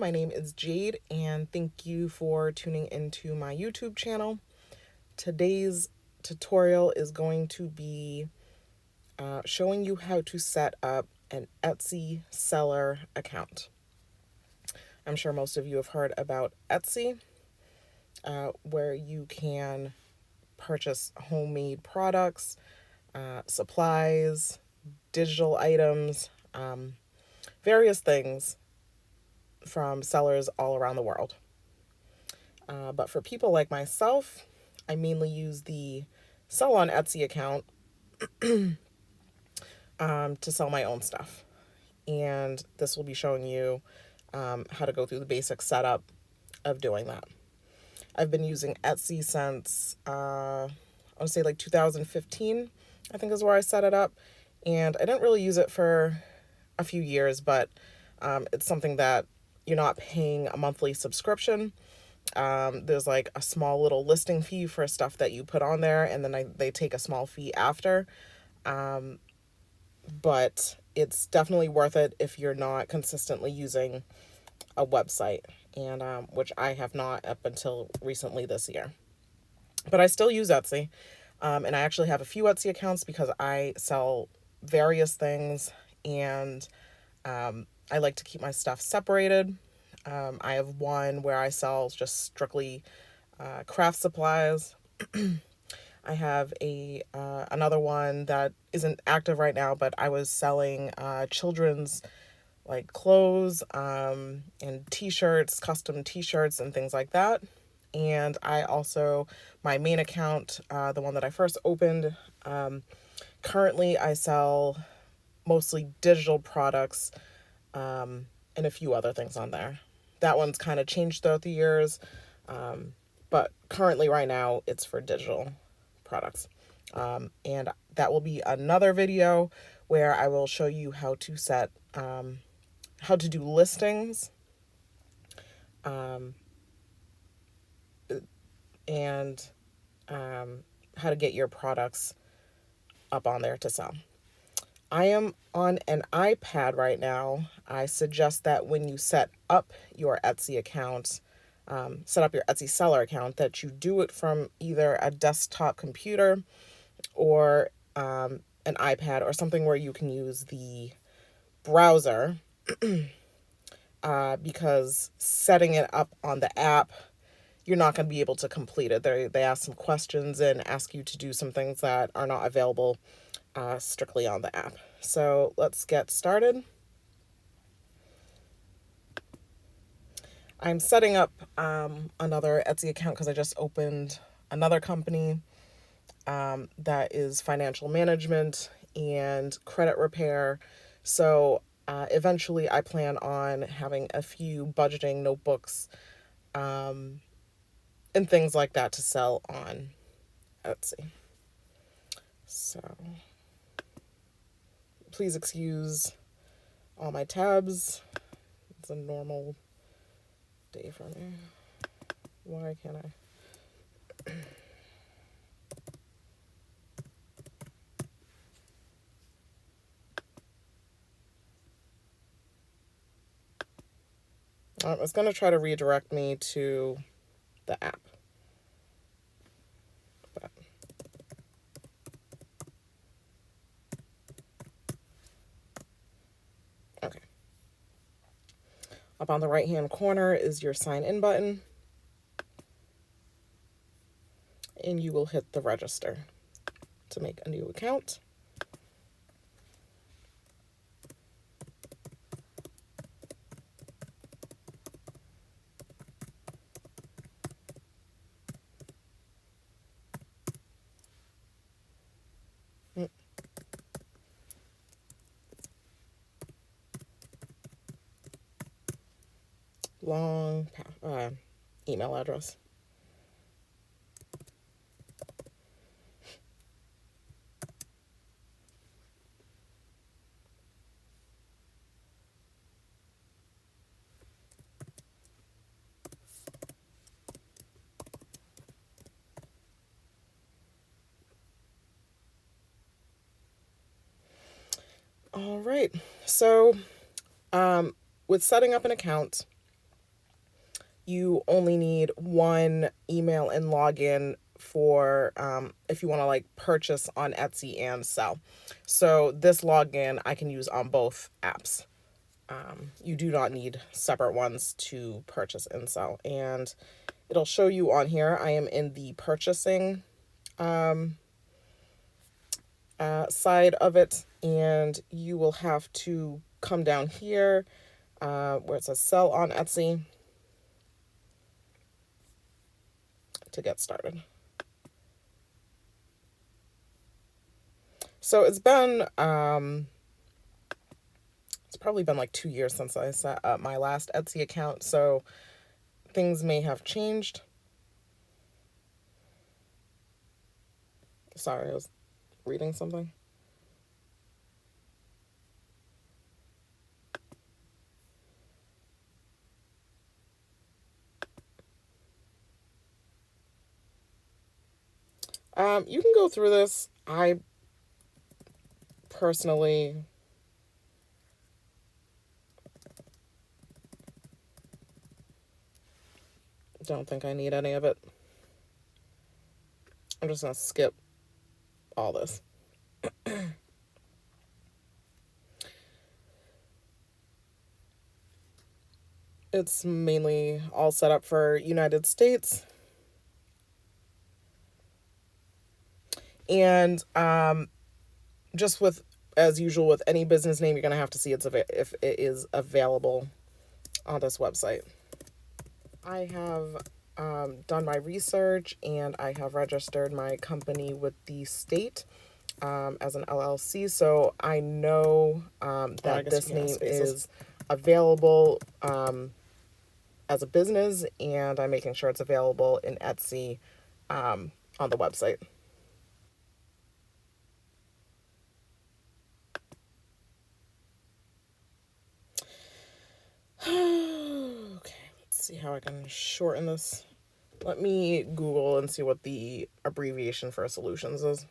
My name is Jade, and thank you for tuning into my YouTube channel. Today's tutorial is going to be showing you how to set up an Etsy seller account. I'm sure most of you have heard about Etsy, where you can purchase homemade products, supplies, digital items, various things from sellers all around the world. But for people like myself, I mainly use the Sell on Etsy account to sell my own stuff. And this will be showing you how to go through the basic setup of doing that. I've been using Etsy since, I want to say like 2015, I think is where I set it up. And I didn't really use it for a few years, but it's something that you're not paying a monthly subscription. There's like a small little listing fee for stuff that you put on there, and then they take a small fee after. But it's definitely worth it if you're not consistently using a website, and which I have not up until recently this year. But I still use Etsy, and I actually have a few Etsy accounts because I sell various things, and I like to keep my stuff separated. I have one where I sell just strictly craft supplies. I have another one that isn't active right now, but I was selling children's like clothes and t-shirts, custom t-shirts and things like that. And I also, my main account, the one that I first opened, currently I sell mostly digital products and a few other things on there. That one's kind of changed throughout the years, but currently right now it's for digital products. And that will be another video where I will show you how to set, how to do listings, and how to get your products up on there to sell. I am on an iPad right now. I suggest that when you set up your Etsy account, set up your Etsy seller account, that you do it from either a desktop computer or an iPad or something where you can use the browser, because setting it up on the app, you're not going to be able to complete it. They ask some questions and ask you to do some things that are not available strictly on the app. So let's get started. I'm setting up another Etsy account because I just opened another company that is financial management and credit repair. So eventually I plan on having a few budgeting notebooks and things like that to sell on Etsy. So please excuse all my tabs. It's a normal day for me. Why can't I? It's going to try to redirect me to the app. But okay. Up on the right-hand corner is your sign in button. And you will hit the register to make a new account. Long email address. All right. So with setting up an account, you only need one email and login for if you want to like purchase on Etsy and sell. So this login I can use on both apps. You do not need separate ones to purchase and sell. And it'll show you on here, I am in the purchasing side of it, and you will have to come down here where it says sell on Etsy to get started. So it's been it's probably been like 2 years since I set up my last Etsy account, so things may have changed. Sorry, I was reading something. You can go through this. I personally don't think I need any of it. I'm just going to skip all this. It's mainly all set up for United States. And just with, as usual, with any business name, you're going to have to see if it is available on this website. I have done my research and I have registered my company with the state as an LLC. So I know that this name is available as a business, and I'm making sure it's available in Etsy on the website. Okay, let's see how I can shorten this. Let me Google and see what the abbreviation for solutions is.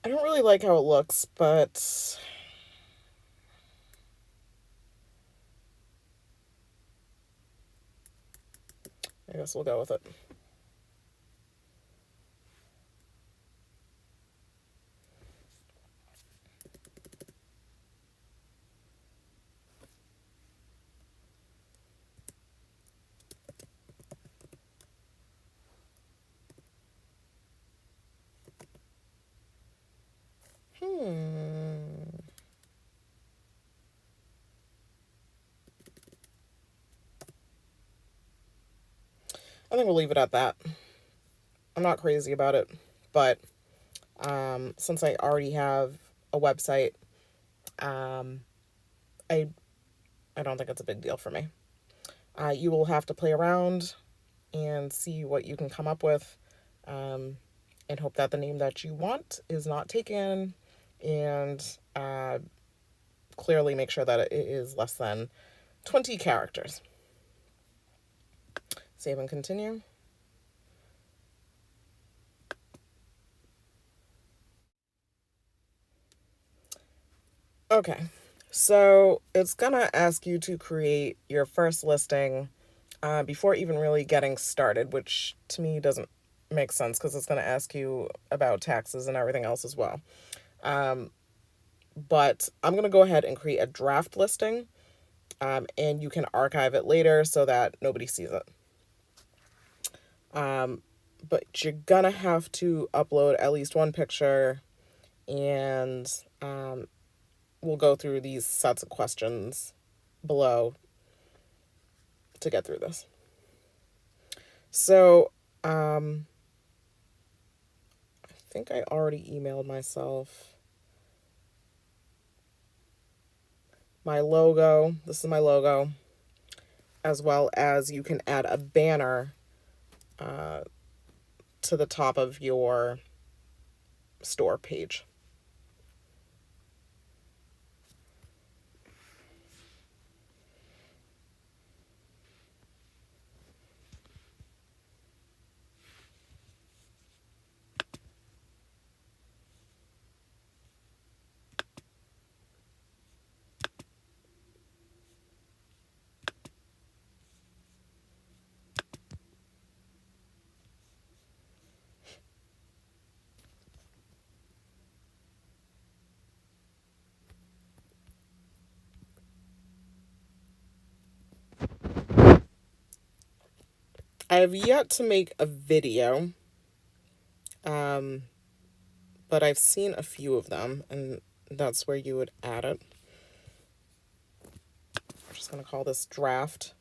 I don't really like how it looks, but I guess we'll go with it. I think we'll leave it at that. I'm not crazy about it, but since I already have a website, I don't think it's a big deal for me. You will have to play around and see what you can come up with, and hope that the name that you want is not taken, and clearly make sure that it is less than 20 characters. Save and continue. Okay, so it's gonna ask you to create your first listing before even really getting started, which to me doesn't make sense because it's gonna ask you about taxes and everything else as well. But I'm gonna go ahead and create a draft listing, and you can archive it later so that nobody sees it. But you're gonna have to upload at least one picture, and we'll go through these sets of questions below to get through this. So, I think I already emailed myself. my logo. This is my logo, as well as you can add a banner to the top of your store page. I have yet to make a video, but I've seen a few of them, and that's where you would add it. I'm just going to call this draft.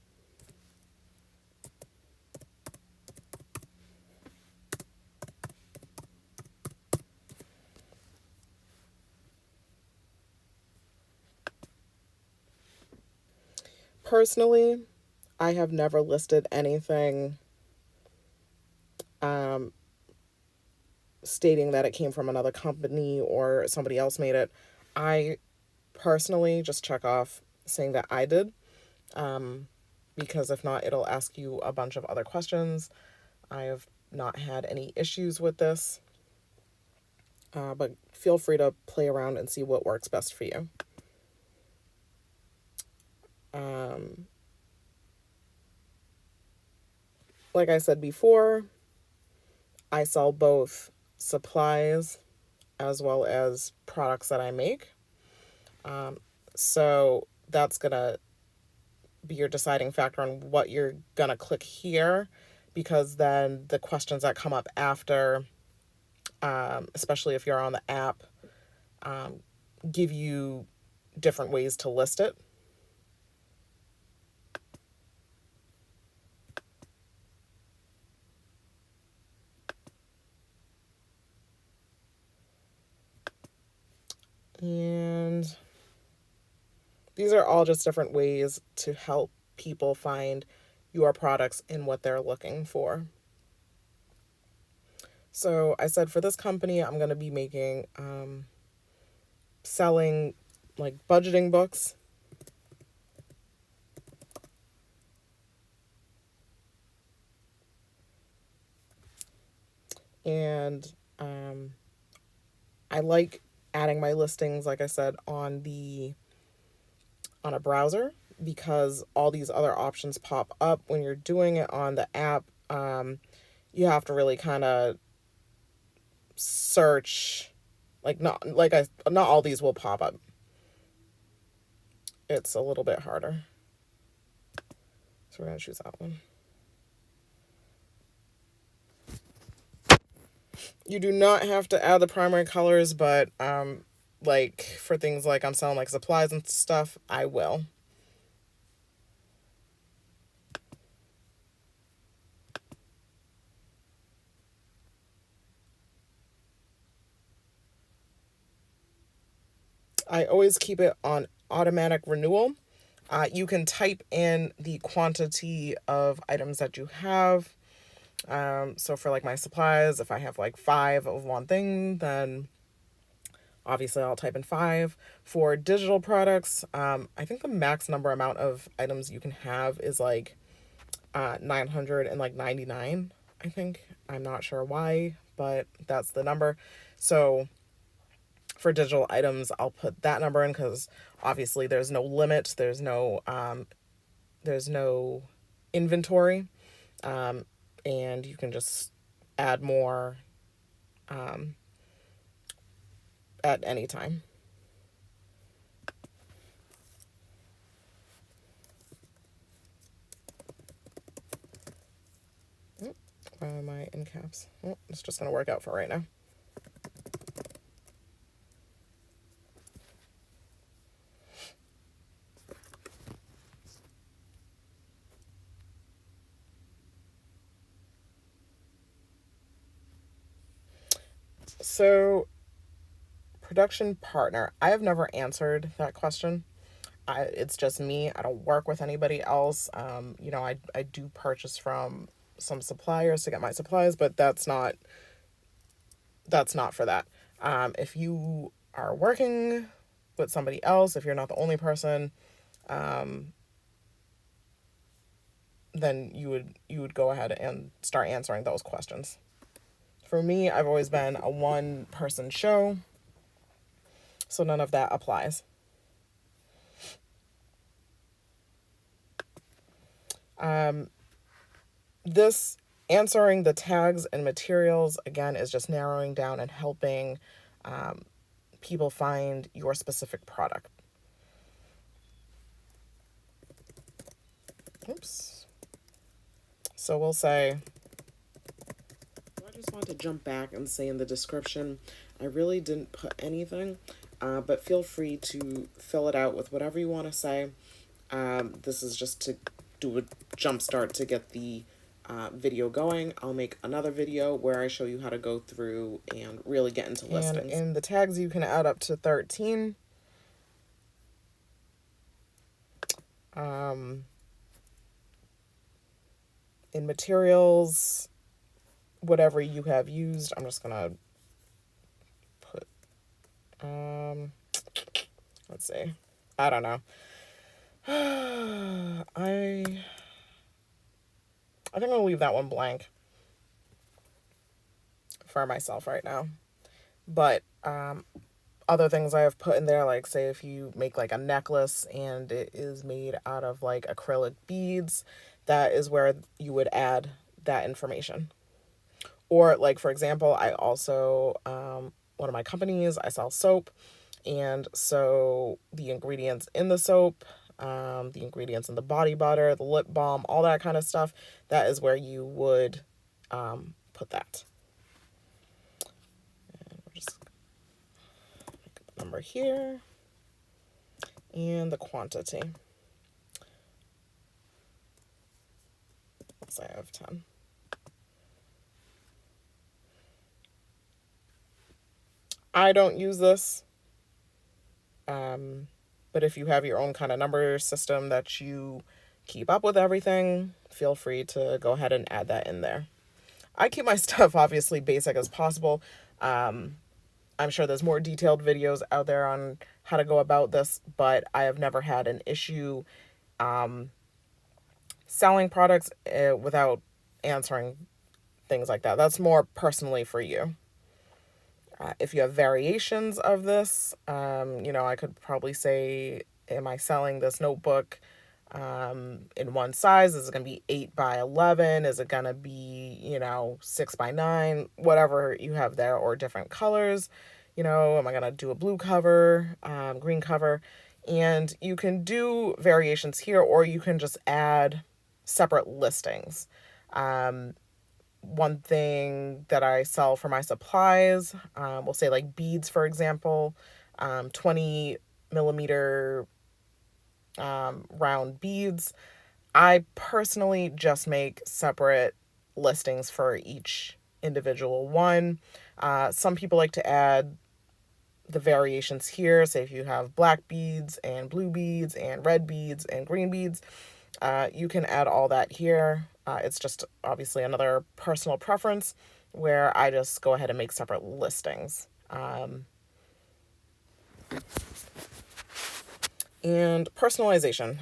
Personally, I have never listed anything stating that it came from another company or somebody else made it. I personally just check off saying that I did, because if not, it'll ask you a bunch of other questions. I have not had any issues with this, but feel free to play around and see what works best for you. Like I said before, I sell both supplies as well as products that I make. So that's going to be your deciding factor on what you're going to click here, because then the questions that come up after, especially if you're on the app, give you different ways to list it. And these are all just different ways to help people find your products and what they're looking for. So I said for this company, I'm going to be making, selling like budgeting books. And I like adding my listings, like I said, on a browser, because all these other options pop up when you're doing it on the app. You have to really kind of search, not all these will pop up. It's a little bit harder. So we're going to choose that one. You do not have to add the primary colors, but like for things like I'm selling like supplies and stuff, I will. I always keep it on automatic renewal. You can type in the quantity of items that you have. So for like my supplies, if I have like 5 of one thing, then obviously I'll type in 5. For digital products, I think the max amount of items you can have is like 999, I think. I'm not sure why, but that's the number. So for digital items, I'll put that number in, because obviously there's no limit, there's no inventory, and you can just add more at any time. Why am I in caps? It's just going to work out for right now. So, production partner. I have never answered that question. It's just me. I don't work with anybody else. I do purchase from some suppliers to get my supplies, but that's not for that. If you are working with somebody else, if you're not the only person, then you would go ahead and start answering those questions. For me, I've always been a one person show, so none of that applies. This answering the tags and materials again is just narrowing down and helping people find your specific product. Oops. So we'll say, I just want to jump back and say in the description, I really didn't put anything, but feel free to fill it out with whatever you want to say. This is just to do a jump start to get the video going. I'll make another video where I show you how to go through and really get into listings. And in the tags, you can add up to 13. In materials, whatever you have used, I'm just gonna put, let's see, I don't know. I think I'm gonna leave that one blank for myself right now. But other things I have put in there, like say if you make like a necklace and it is made out of like acrylic beads, that is where you would add that information. Or like, for example, I also, one of my companies, I sell soap. And so the ingredients in the soap, the ingredients in the body butter, the lip balm, all that kind of stuff, that is where you would put that. And we're just make a number here. And the quantity. Let's say I have 10. I don't use this. But if you have your own kind of number system that you keep up with everything, feel free to go ahead and add that in there. I keep my stuff obviously basic as possible. I'm sure there's more detailed videos out there on how to go about this, but I have never had an issue selling products without answering things like that. That's more personally for you. If you have variations of this, I could probably say, am I selling this notebook in one size? Is it going to be 8 by 11? Is it going to be, 6 by 9? Whatever you have there, or different colors. Am I going to do a blue cover, green cover? And you can do variations here, or you can just add separate listings. One thing that I sell for my supplies, we'll say like beads, for example, 20 millimeter round beads. I personally just make separate listings for each individual one. Some people like to add the variations here. Say if you have black beads and blue beads and red beads and green beads, you can add all that here. It's just obviously another personal preference where I just go ahead and make separate listings. And personalization.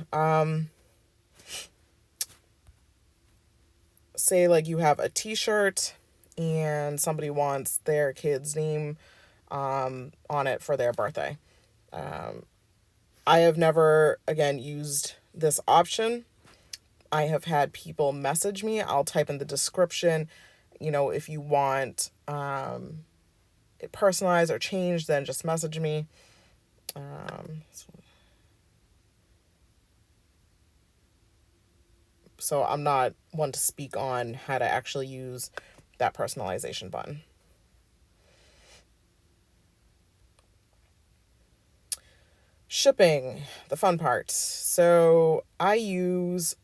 Say like you have a t-shirt and somebody wants their kid's name on it for their birthday. I have never, again, used this option. I have had people message me. I'll type in the description, if you want it personalized or changed, then just message me. So I'm not one to speak on how to actually use that personalization button. Shipping, the fun part. So I use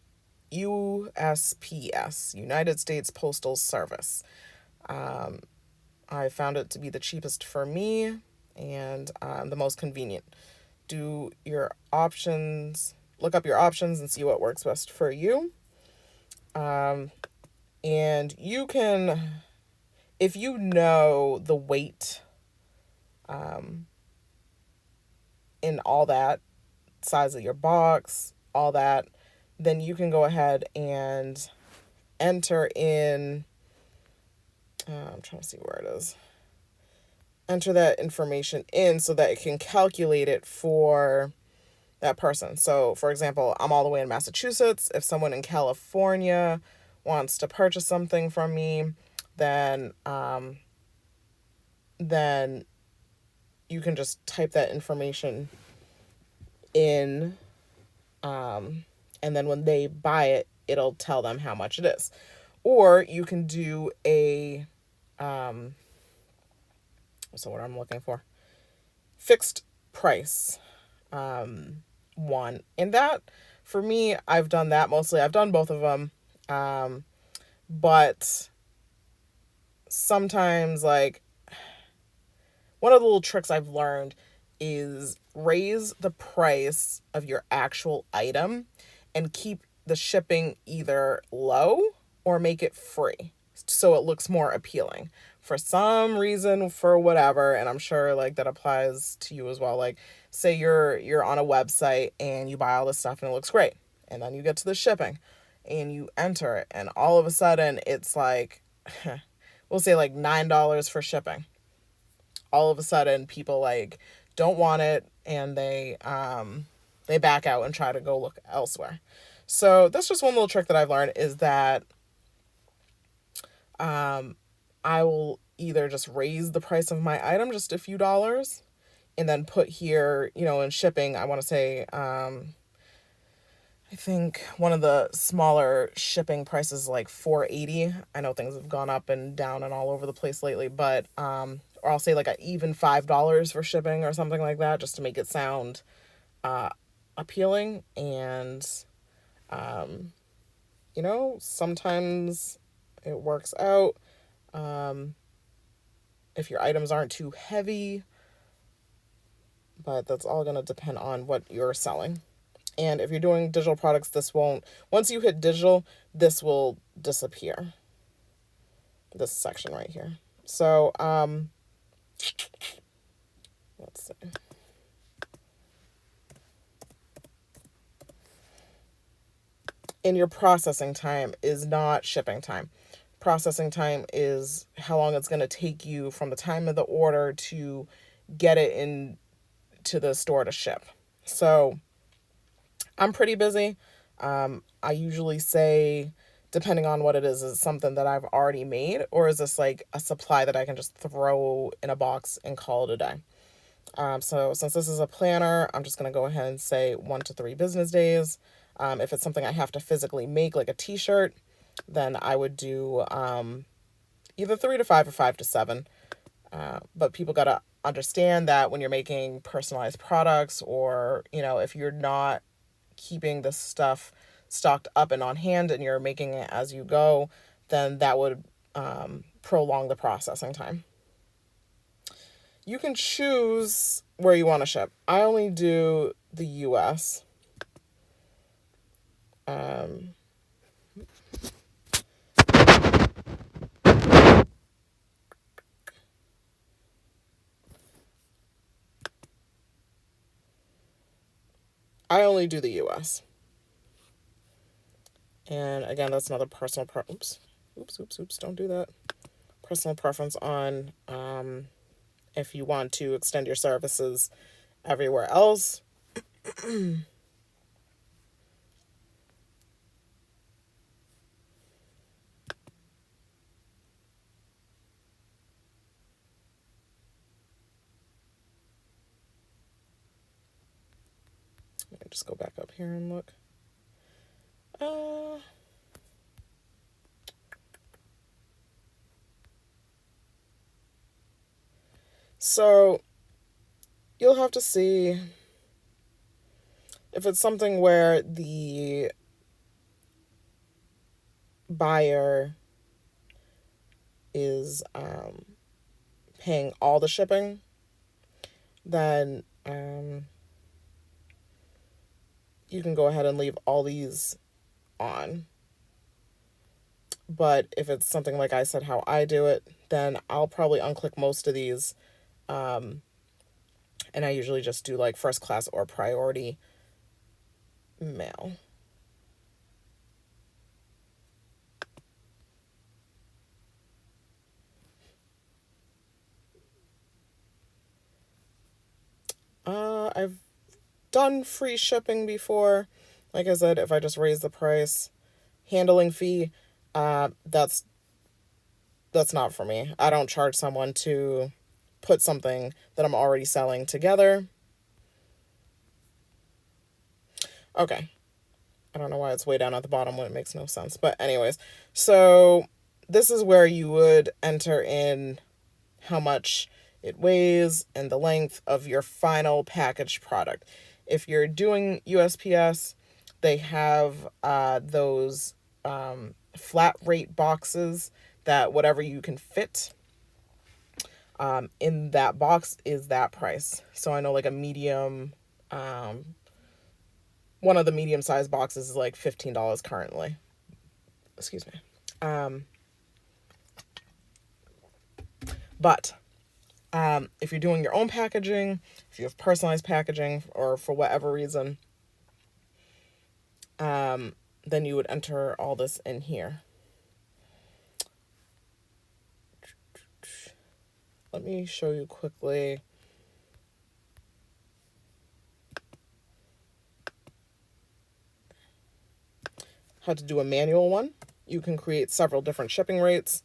USPS, United States Postal Service. I found it to be the cheapest for me and the most convenient. do your options, look up your options and see what works best for you. And you can, if you know the weight in all that, size of your box, all that, then you can go ahead and enter in, I'm trying to see where it is. Enter that information in so that it can calculate it for that person. So, for example, I'm all the way in Massachusetts. If someone in California wants to purchase something from me, then then you can just type that information in, and then when they buy it, it'll tell them how much it is. Or you can do a so what I'm looking for, fixed price one. And that, for me, I've done that mostly. I've done both of them. But sometimes, like, one of the little tricks I've learned is raise the price of your actual item and keep the shipping either low or make it free so it looks more appealing. For some reason, for whatever, and I'm sure like that applies to you as well. Like, say you're on a website and you buy all this stuff and it looks great. And then you get to the shipping and you enter it, and all of a sudden it's like we'll say like $9 for shipping. All of a sudden people like don't want it, and they back out and try to go look elsewhere. So that's just one little trick that I've learned, is that I will either just raise the price of my item just a few dollars and then put here, in shipping, I want to say, I think one of the smaller shipping prices is like $4.80. I know things have gone up and down and all over the place lately, but or I'll say like even $5 for shipping or something like that, just to make it sound appealing. And sometimes it works out. If your items aren't too heavy, but that's all going to depend on what you're selling. And if you're doing digital products, this won't, once you hit digital, this will disappear. This section right here. So, let's see. And your processing time is not shipping time. Processing time is how long it's going to take you from the time of the order to get it into the store to ship. So I'm pretty busy. I usually say, depending on what it is something that I've already made, or is this like a supply that I can just throw in a box and call it a day? So since this is a planner, I'm just going to go ahead and say 1 to 3 business days. If it's something I have to physically make, like a t-shirt, then I would do either 3 to 5 or 5 to 7. But people got to understand that when you're making personalized products, or, if you're not keeping the stuff stocked up and on hand and you're making it as you go, then that would prolong the processing time. You can choose where you want to ship. I only do the US. I only do the US. And again, that's another personal oops, don't do that. Personal preference on if you want to extend your services everywhere else. Let me just go back up here and look. So you'll have to see if it's something where the buyer is paying all the shipping, then you can go ahead and leave all these on. But if it's something like I said, how I do it, then I'll probably unclick most of these. And I usually just do like first class or priority mail. I've done free shipping before. Like I said, if I just raise the price, handling fee, that's not for me. I don't charge someone to put something that I'm already selling together. Okay. I don't know why it's way down at the bottom when it makes no sense. But anyways, so this is where you would enter in how much it weighs and the length of your final packaged product. If you're doing USPS, they have those flat rate boxes that whatever you can fit in that box is that price. So I know like a medium, one of the medium sized boxes is like $15 currently. Excuse me. But if you're doing your own packaging, if you have personalized packaging, or for whatever reason, then you would enter all this in here. Let me show you quickly. How to do a manual one. You can create several different shipping rates.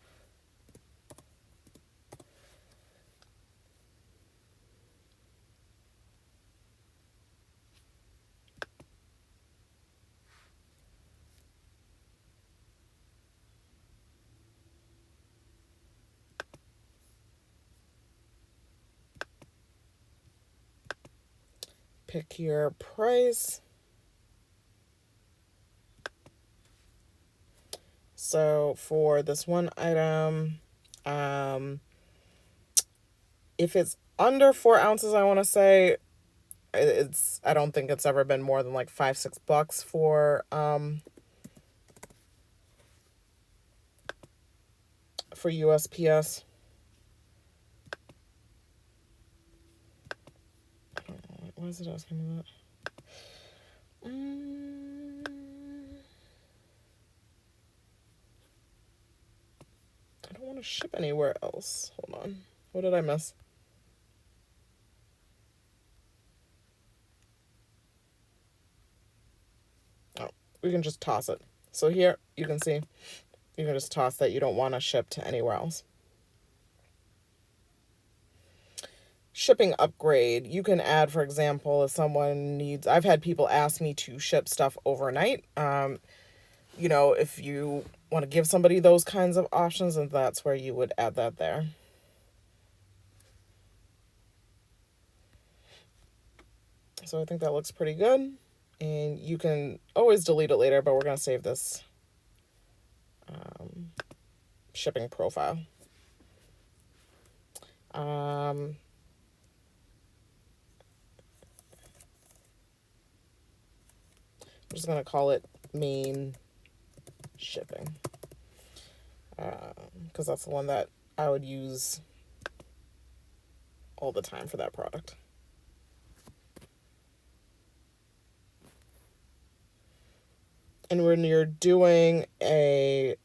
Pick your price. So for this one item, if it's under 4 ounces, I want to say I don't think it's ever been more than like $5-6 for USPS. Why is it asking me that? I don't want to ship anywhere else. Hold on. What did I miss? Oh, we can just toss it. So here you can see you can just toss that you don't want to ship to anywhere else. Shipping upgrade. You can add, for example, if someone needs, I've had people ask me to ship stuff overnight. If you want to give somebody those kinds of options, and that's where you would add that there. So I think that looks pretty good. And you can always delete it later, but we're going to save this shipping profile. I'm just going to call it main shipping, because that's the one that I would use all the time for that product. And when you're doing a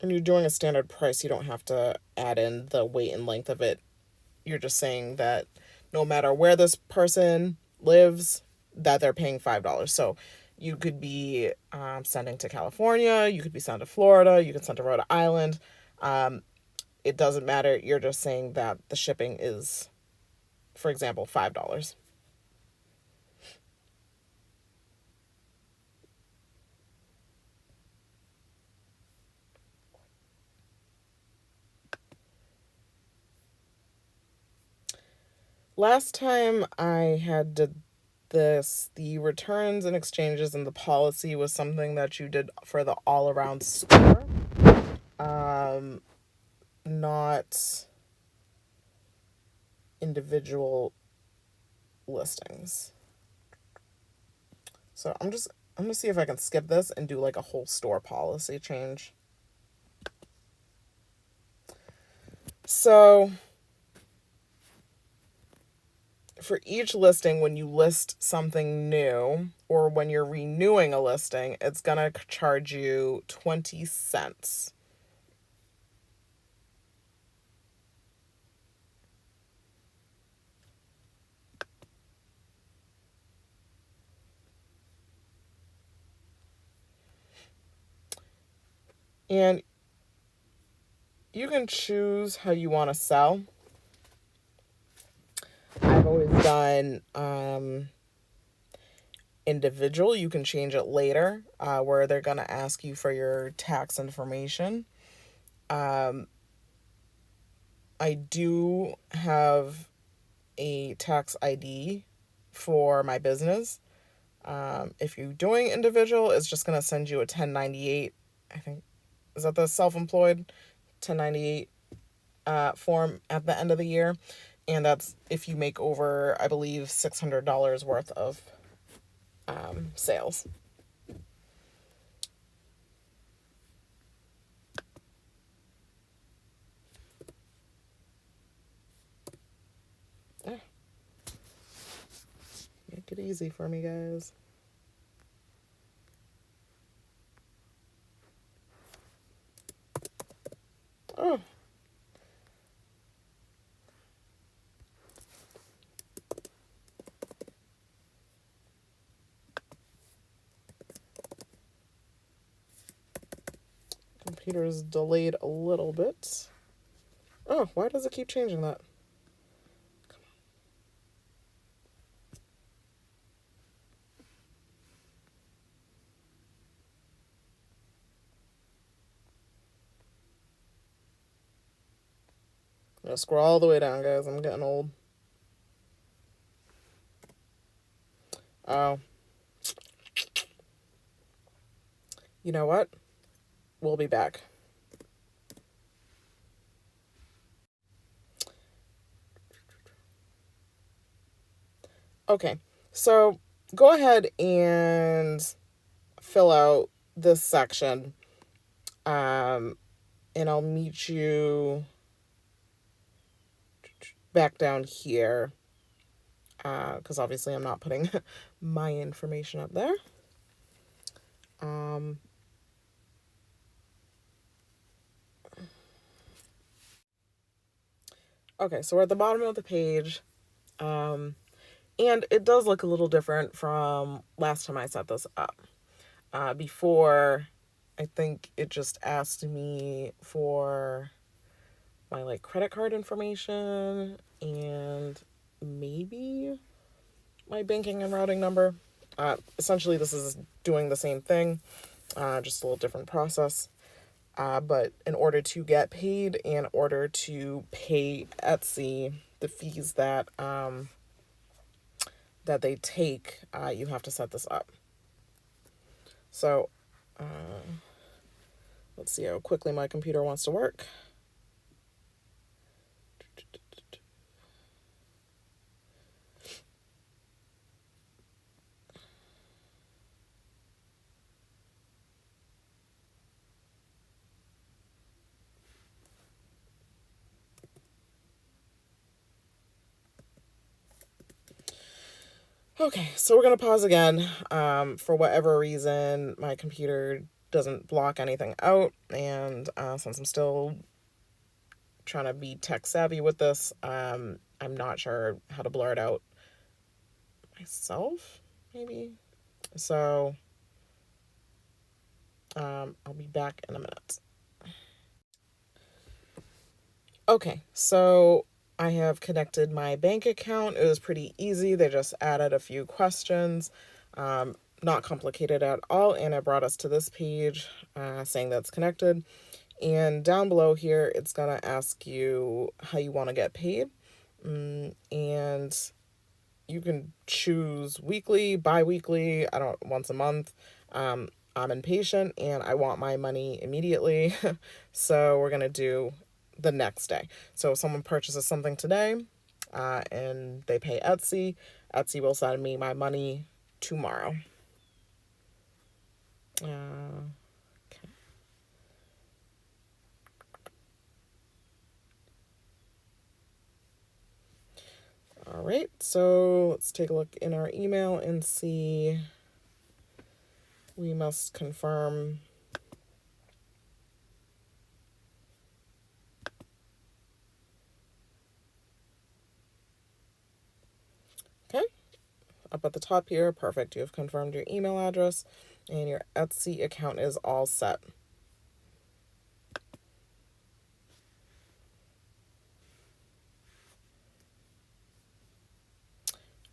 when you're doing a standard price, you don't have to add in the weight and length of it. You're just saying that no matter where this person lives, that they're paying $5. So you could be sending to California, you could be sent to Florida, you could send to Rhode Island. It doesn't matter. You're just saying that the shipping is, for example, $5. Last time I had the returns and exchanges and the policy was something that you did for the all around store, not individual listings. So I'm gonna see if I can skip this and do like a whole store policy change. So for each listing, when you list something new or when you're renewing a listing, it's gonna charge you 20 cents. And you can choose how you want to sell. I've always done individual. You can change it later where they're going to ask you for your tax information. I do have a tax ID for my business. If you're doing individual, it's just going to send you a 1098. I think, is that the self-employed 1098 form at the end of the year? And that's if you make over, I believe, $600 worth of sales. Yeah. Make it easy for me, guys. Oh. Computer is delayed a little bit. Oh, why does it keep changing that? I'm gonna scroll all the way down, guys. I'm getting old. Oh. You know what? We'll be back. Okay, so go ahead and fill out this section. And I'll meet you back down here. Because obviously I'm not putting my information up there. Okay, so we're at the bottom of the page. And it does look a little different from last time I set this up. Before, I think it just asked me for my like credit card information and maybe my banking and routing number. Essentially, this is doing the same thing, just a little different process. But in order to get paid, in order to pay Etsy the fees that that they take, you have to set this up. So let's see how quickly my computer wants to work. Okay, so we're going to pause again. For whatever reason, my computer doesn't block anything out. And since I'm still trying to be tech savvy with this, I'm not sure how to blur it out myself, maybe. So I'll be back in a minute. Okay, so I have connected my bank account. It was pretty easy. They just added a few questions. Not complicated at all. And it brought us to this page saying that's connected. And down below here, it's going to ask you how you want to get paid. And you can choose weekly, bi-weekly, I don't, once a month. I'm impatient and I want my money immediately. So we're going to do the next day. So if someone purchases something today, and they pay Etsy, Etsy will send me my money tomorrow. Okay. All right, so let's take a look in our email and see. We must confirm. Okay, up at the top here, perfect. You have confirmed your email address and your Etsy account is all set.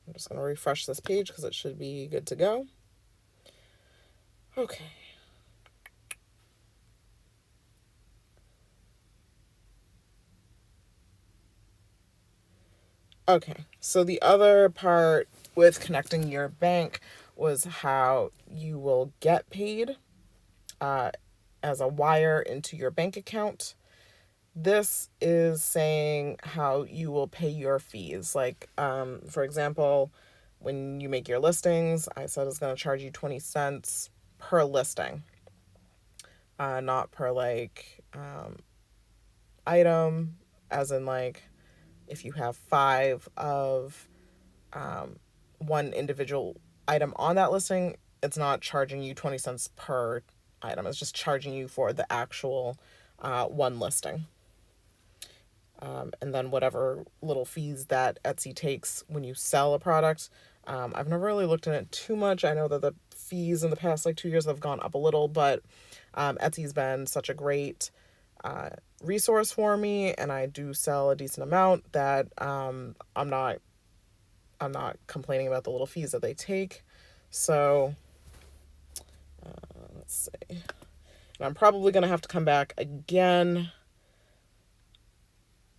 I'm just going to refresh this page because it should be good to go. Okay. Okay, so the other part with connecting your bank was how you will get paid as a wire into your bank account. This is saying how you will pay your fees. Like, for example, when you make your listings, I said it's going to charge you 20 cents per listing, not per item, as in like if you have 5 of one individual item on that listing, it's not charging you 20 cents per item. It's just charging you for the actual one listing. And then whatever little fees that Etsy takes when you sell a product. I've never really looked in it too much. I know that the fees in the past 2 years have gone up a little, but Etsy's been such a great resource for me, and I do sell a decent amount that I'm not complaining about the little fees that they take. So let's see. And I'm probably going to have to come back again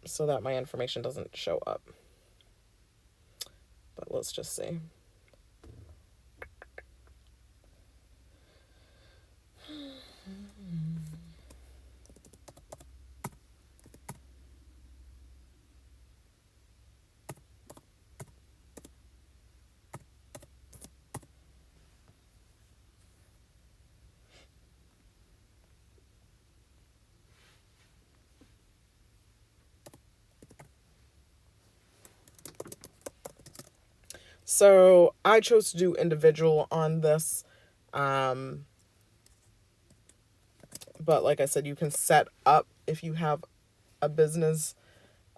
so that my information doesn't show up. But let's just see. So I chose to do individual on this. But like I said, you can set up if you have a business.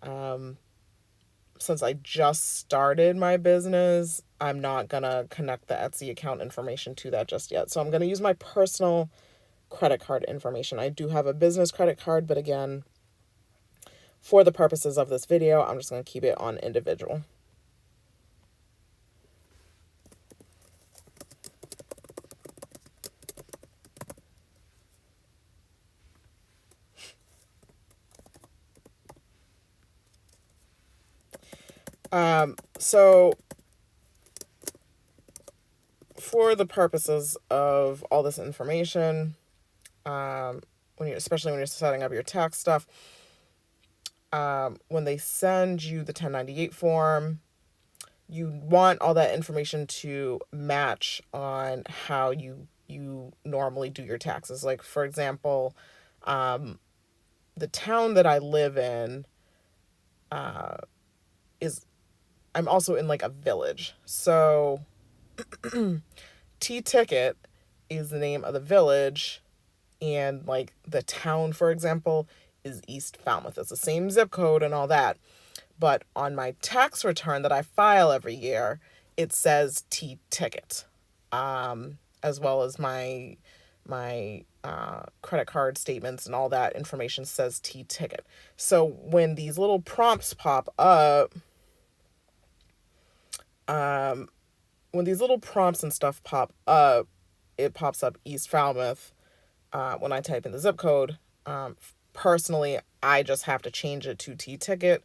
Since I just started my business, I'm not going to connect the Etsy account information to that just yet. So I'm going to use my personal credit card information. I do have a business credit card, but again, for the purposes of this video, I'm just going to keep it on individual. So for the purposes of all this information, especially when you're setting up your tax stuff, when they send you the 1098 form, you want all that information to match on how you normally do your taxes. Like, for example, the town that I live in is, I'm also in like a village. So T-Ticket is the name of the village, and like the town, for example, is East Falmouth. It's the same zip code and all that. But on my tax return that I file every year, it says T-Ticket, as well as my credit card statements and all that information says T-Ticket. So when these little prompts pop up, when these little prompts and stuff pop up, it pops up East Falmouth when I type in the zip code. Personally, I just have to change it to T-Ticket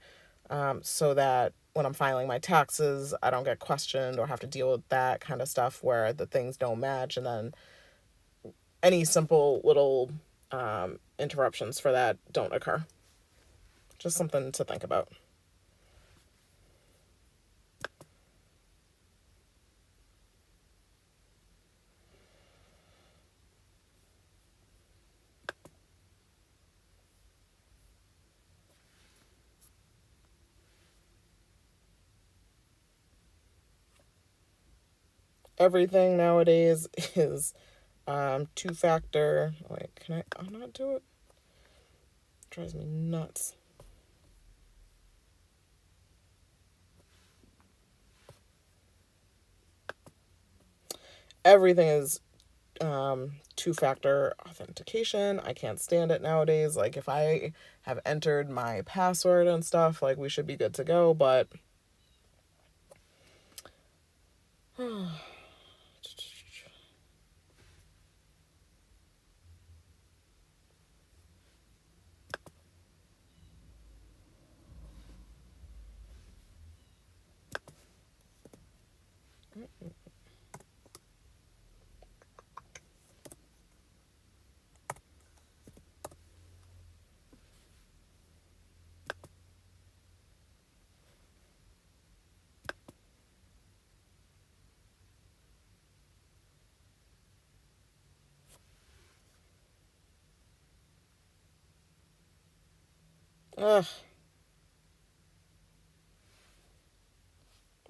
so that when I'm filing my taxes, I don't get questioned or have to deal with that kind of stuff where the things don't match, and then any simple little interruptions for that don't occur. Just something to think about. Everything nowadays is two-factor. Wait, can I not do it? It drives me nuts. Everything is two-factor authentication. I can't stand it nowadays. Like, if I have entered my password and stuff, like, we should be good to go, but ugh,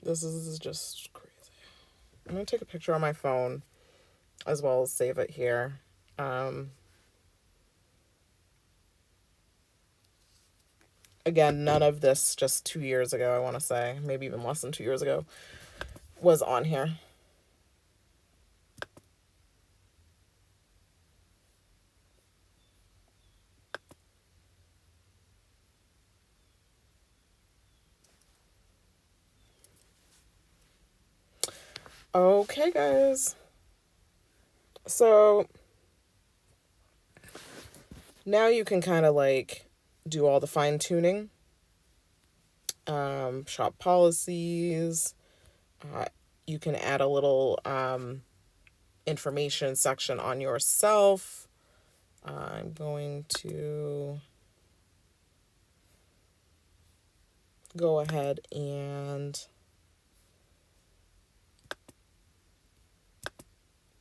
this is just crazy. I'm gonna take a picture on my phone as well as save it here. Again, none of this just 2 years ago, I want to say, maybe even less than 2 years ago, was on here. Okay, guys. So now you can kind of like do all the fine tuning, shop policies. You can add a little information section on yourself. I'm going to go ahead and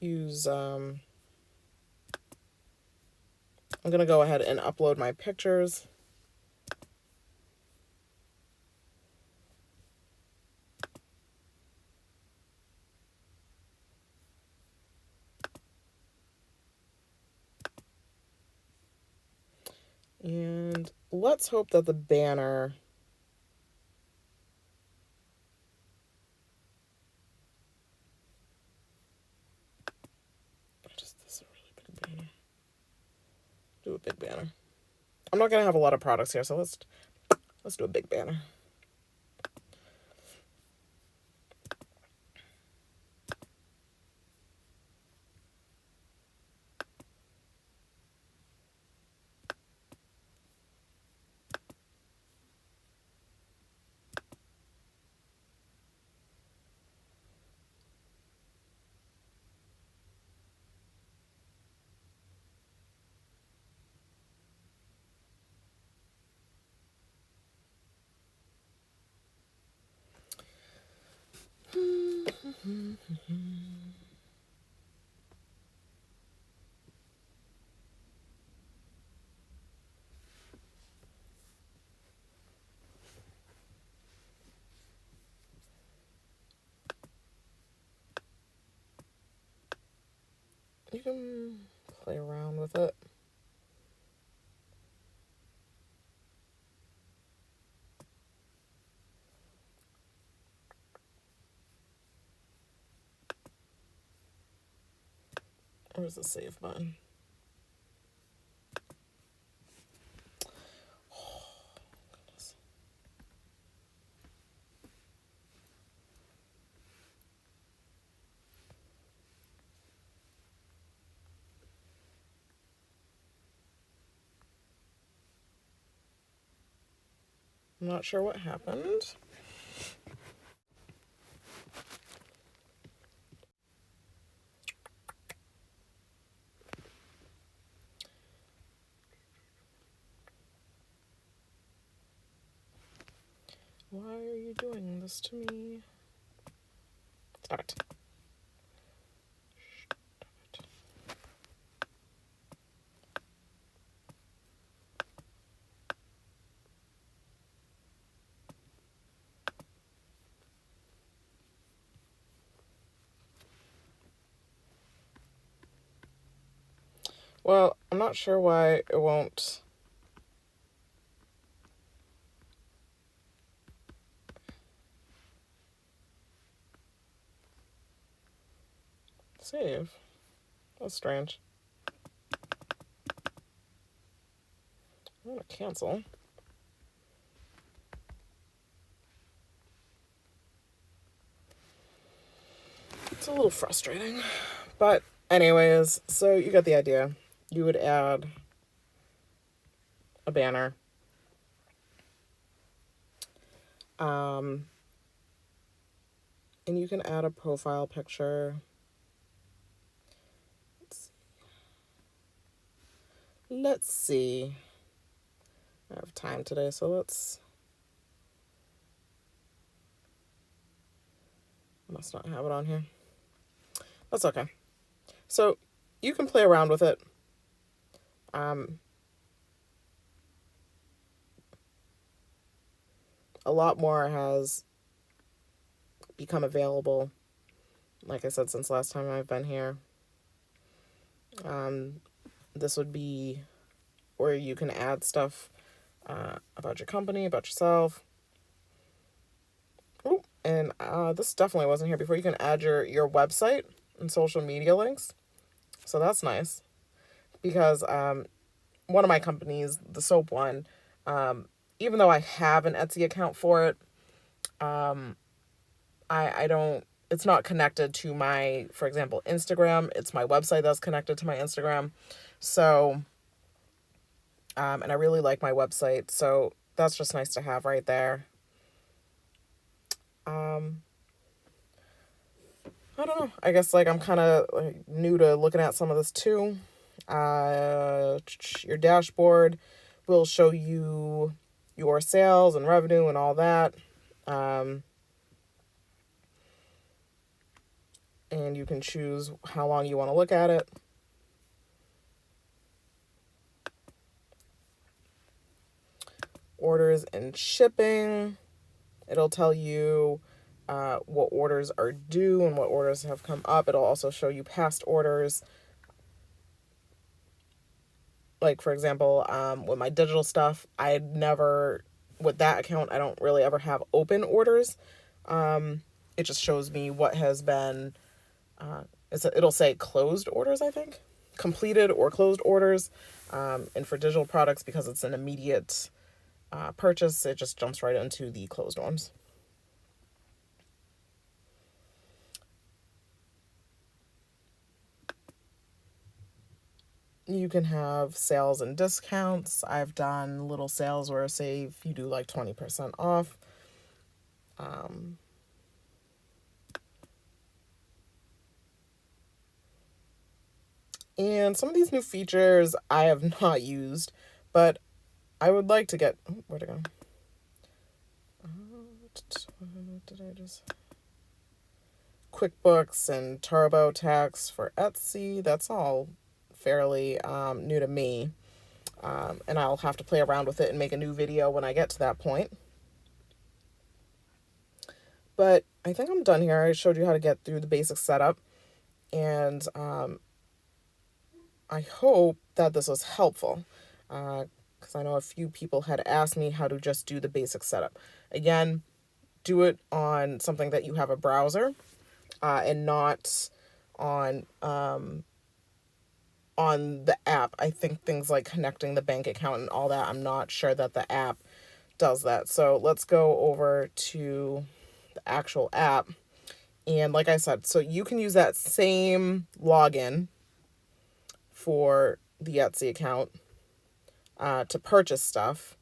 use, I'm going to go ahead and upload my pictures. And let's hope that the banner this is a really big banner. Do a big banner. I'm not gonna have a lot of products here, so let's do a big banner. You can play around with it. Where's the save button? Oh, goodness. I'm not sure what happened. Why are you doing this to me? Stop it. Well, I'm not sure why it won't save. That's strange. I want to cancel. It's a little frustrating. But anyways, so you get the idea. You would add a banner. And you can add a profile picture. Let's see. I have time today, so let's... I must not have it on here. That's okay. So you can play around with it. A lot more has become available, like I said, since last time I've been here. This would be where you can add stuff about your company, about yourself. Oh, and this definitely wasn't here before. You can add your website and social media links. So that's nice. Because one of my companies, the soap one, even though I have an Etsy account for it, I don't, it's not connected to my, for example, Instagram. It's my website that's connected to my Instagram. So, and I really like my website. So that's just nice to have right there. I don't know. I guess like I'm kind of like new to looking at some of this too. Your dashboard will show you your sales and revenue and all that. And you can choose how long you want to look at it. Orders and shipping. It'll tell you what orders are due and what orders have come up. It'll also show you past orders. Like, for example, with my digital stuff, with that account, I don't really ever have open orders. It just shows me what has been, it'll say closed orders, I think, completed or closed orders. And for digital products, because it's an immediate purchase, it just jumps right into the closed ones. You can have sales and discounts. I've done little sales where, say, if you do like 20% off. And some of these new features I have not used, but I would like to get... Oh, where'd it go? Did I just... QuickBooks and TurboTax for Etsy. That's all fairly new to me. And I'll have to play around with it and make a new video when I get to that point. But I think I'm done here. I showed you how to get through the basic setup. And I hope that this was helpful. Because I know a few people had asked me how to just do the basic setup. Again, do it on something that you have a browser and not on the app. I think things like connecting the bank account and all that, I'm not sure that the app does that. So let's go over to the actual app. And like I said, so you can use that same login for the Etsy account to purchase stuff.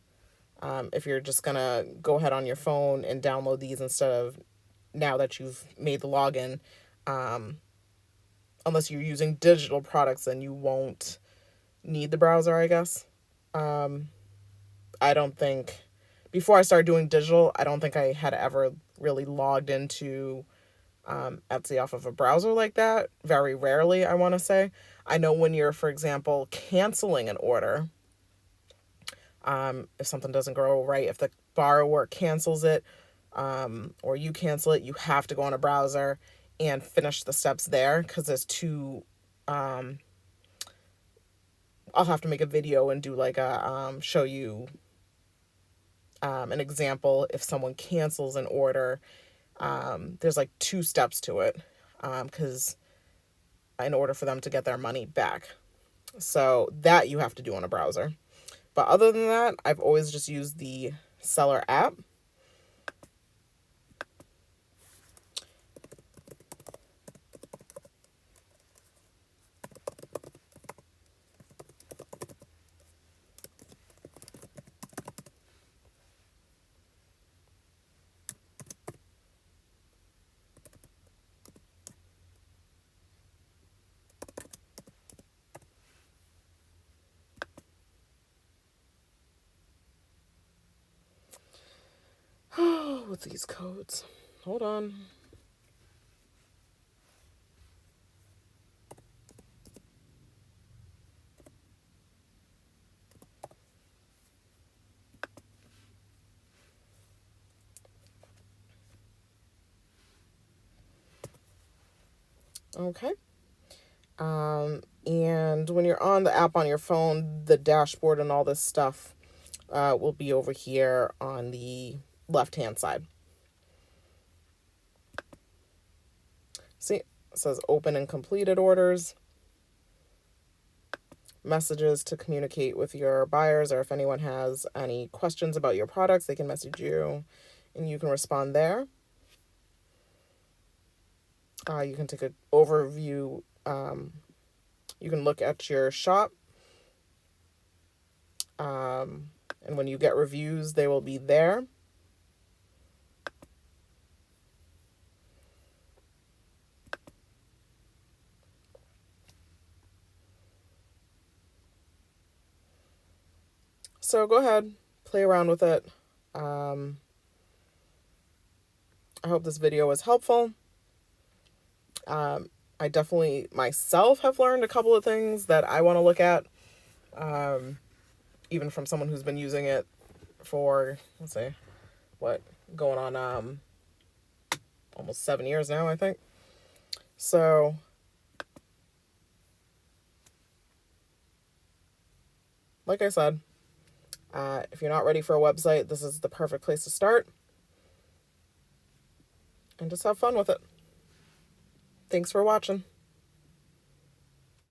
If you're just going to go ahead on your phone and download these instead of now that you've made the login, unless you're using digital products, then you won't need the browser, I guess. I don't think before I started doing digital, I don't think I had ever really logged into Etsy off of a browser like that. Very rarely, I want to say. I know when you're, for example, canceling an order, if something doesn't go right, if the borrower cancels it, or you cancel it, you have to go on a browser and finish the steps there, because there's two. I'll have to make a video and do like a show you an example. If someone cancels an order, there's like two steps to it, because in order for them to get their money back. So that you have to do on a browser. But other than that, I've always just used the seller app. Oh, with these codes. Hold on. Okay. And when you're on the app on your phone, the dashboard and all this stuff will be over here on the left-hand side. See, it says open and completed orders, messages to communicate with your buyers, or if anyone has any questions about your products, they can message you and you can respond there. You can take an overview. You can look at your shop. And when you get reviews, they will be there. So go ahead, play around with it. I hope this video was helpful. I definitely myself have learned a couple of things that I want to look at, even from someone who's been using it for, let's say, going on almost 7 years now, I think. So like I said, if you're not ready for a website, this is the perfect place to start. And just have fun with it. Thanks for watching.